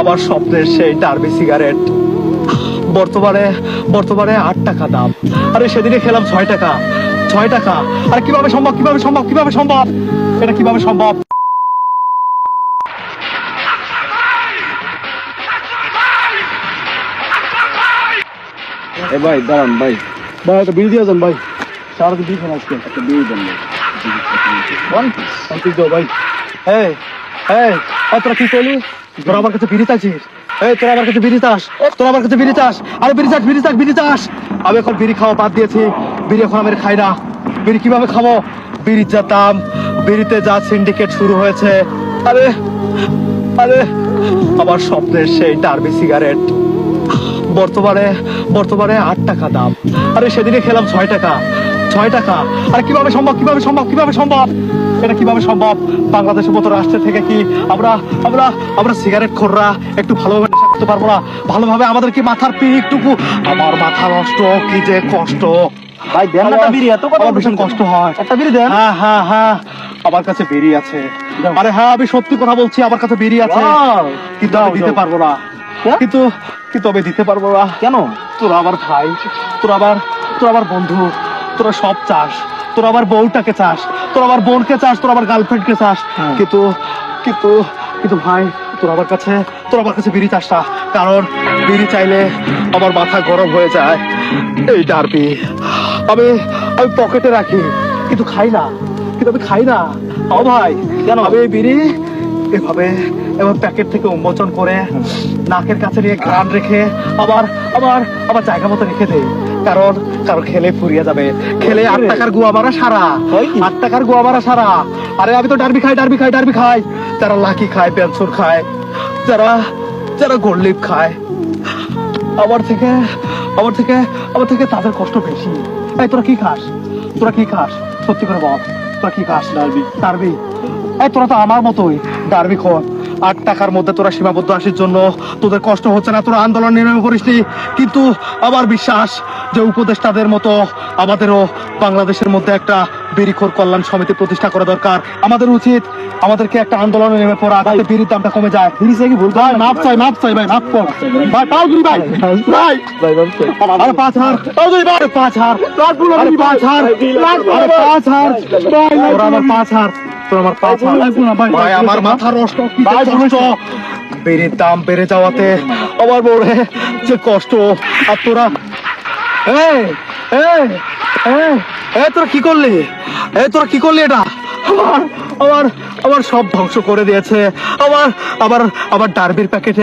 আমার স্বপ্নের সেই ডার্বি সিগারেট বর্তমানে বর্তমানে 8 টাকা দাম। আরে সেদিনে খেলাম 6 টাকা। 6 টাকা আর কিভাবে সম্ভব, কিভাবে সম্ভব, কিভাবে সম্ভব, এটা কিভাবে সম্ভব? এ ভাই দাঁড়ান ভাই, ভাই একটা বিল দিয়ে যান ভাই, সারা দিন খান আজকে একটা বিল দেন ভাই, দাও ভাই। এই এই এই, তোরা কি করলি? তোরা আমার কাছে বিড়ি চাইছিস? এই তোরা আমার কাছে বিড়ি চাস? তোরা আমার কাছে বিড়ি চাস? আরে বিড়ি চাস, বিড়ি চাস, বিড়ি চাস? আমি এখন বিড়ি খাওয়া বাদ দিয়েছি। বিড়ি এখন আমি খাই না। বিড়ি কিভাবে খাবো? বিড়ির যা দাম, বিড়িতে যা সিন্ডিকেট শুরু হয়েছে। আরে আরে আমার স্বপ্নের সেই ডার্বি সিগারেট বর্তমানে বর্তমানে 8 টাকা দাম। আরে সেদিনে খেলাম 6 টাকা। 6 টাকা আর কিভাবে সম্ভব, কিভাবে সম্ভব, কিভাবে সম্ভব, এটা কিভাবে সম্ভব? বাংলাদেশের মতো রাষ্ট্র থেকে কি আমরা আমরা আমরা সিগারেট খোররা একটু ভালোভাবে নেশা করতে পারবো না? ভালোভাবে আমাদের কি মাথার পিকটুকু? আমার মাথা নষ্ট, কি যে কষ্ট ভাই দেন না একটা বিড়ি, এত কথা আমার ভীষণ কষ্ট হয়। একটা বিড়ি দেন। হ্যাঁ হ্যাঁ হ্যাঁ, আমার কাছে বেরি আছে। আরে হ্যাঁ, আমি সত্যি কথা বলছি, আমার কাছে বেরি আছে। Wow! কিন্তু আমি দিতে পারবো না। কেন? কিন্তু কিন্তু আমি দিতে পারবো না। কেন? তোরা আমার ভাই, তোরা আমার বন্ধু, তোরা সব চাস। তোরা আমার বউটাকে চাস, তোরা আমার বোনকে চাস, তোরা আমার গার্লফ্রেন্ডকে চাস। হ্যাঁ। কিন্তু কিন্তু কিন্তু ভাই, তোরা আমার কাছে বিড়ি চাস না। কারণ বিড়ি চাইলে আমার মাথা গরম হয়ে যায়। এই ডার্বি আমি আমি পকেটে রাখি, কিন্তু খাই না। কিন্তু আমি খাই না। ও ভাই, কেন? আমি এই বিড়ি এভাবে এবার প্যাকেট থেকে উন্মোচন করে নাকের কাছে নিয়ে ঘ্রাণ রেখে আবার আবার আবার জায়গা মতো রেখে দেয়। কারণ কারণ খেলে ফুরিয়ে যাবে। খেলে 8 টাকার গুয়া মারা সারা। হয় কি? 8 টাকার গুয়া মারা সারা। আরে আমি তো ডার্বি খাই, ডার্বি খাই, ডার্বি খাই। যারা লাকি খায়, পেনসুর খায়, যারা যারা গোল্ড খায়, আমার থেকে আমার থেকে আমার থেকে তাদের কষ্ট বেশি। এই তোরা কি খাস? তোরা কি খাস? সত্যি করে বল, তোরা কি খাস? ডার্বি। ডার্বি? এই তোরা তো আমার মতোই ডার্বি খোর। 8 টাকার মধ্যে তোরা সীমাবদ্ধ আসির জন্য তোদের কষ্ট হচ্ছে না, তোরা আন্দোলন নেমে পড়িসনি। কিন্তু আমার বিশ্বাস যে উপদেষ্টাদের মতো আমাদেরও বাংলাদেশের মধ্যে একটা বিড়িখোর কল্যাণ সমিতি প্রতিষ্ঠা করা দরকার। আমাদের উচিত আমাদেরকে একটা আন্দোলনে নেমে পড়া, যাতে বিড়ির দামটা কমে যায়। বিড়ি চাই কি ভুল? ভাই মাপ চাই, মাপ চাই ভাই, মাপ কর ভাই, পাও দিবি ভাই, ভাই ভাই বলছে আরে 5 হার, আরে 5 হার, আরে 5 হার, আরে 5 হার, তোরা আমার 5 হার, তোরা আমার 5 হার। ভাই আমার মাথা নষ্ট, কি যে কষ্ট। বিড়ির দাম বেড়ে যাওয়াতে আমার বউরে যে কষ্ট। আর তোরা এই এই এই এই তোরা কি করলি? তোরা কি করলি? এটা আমার আমার আমার সব ধ্বংস করে দিয়েছে। আমার আমার আমার ডার্বির প্যাকেটে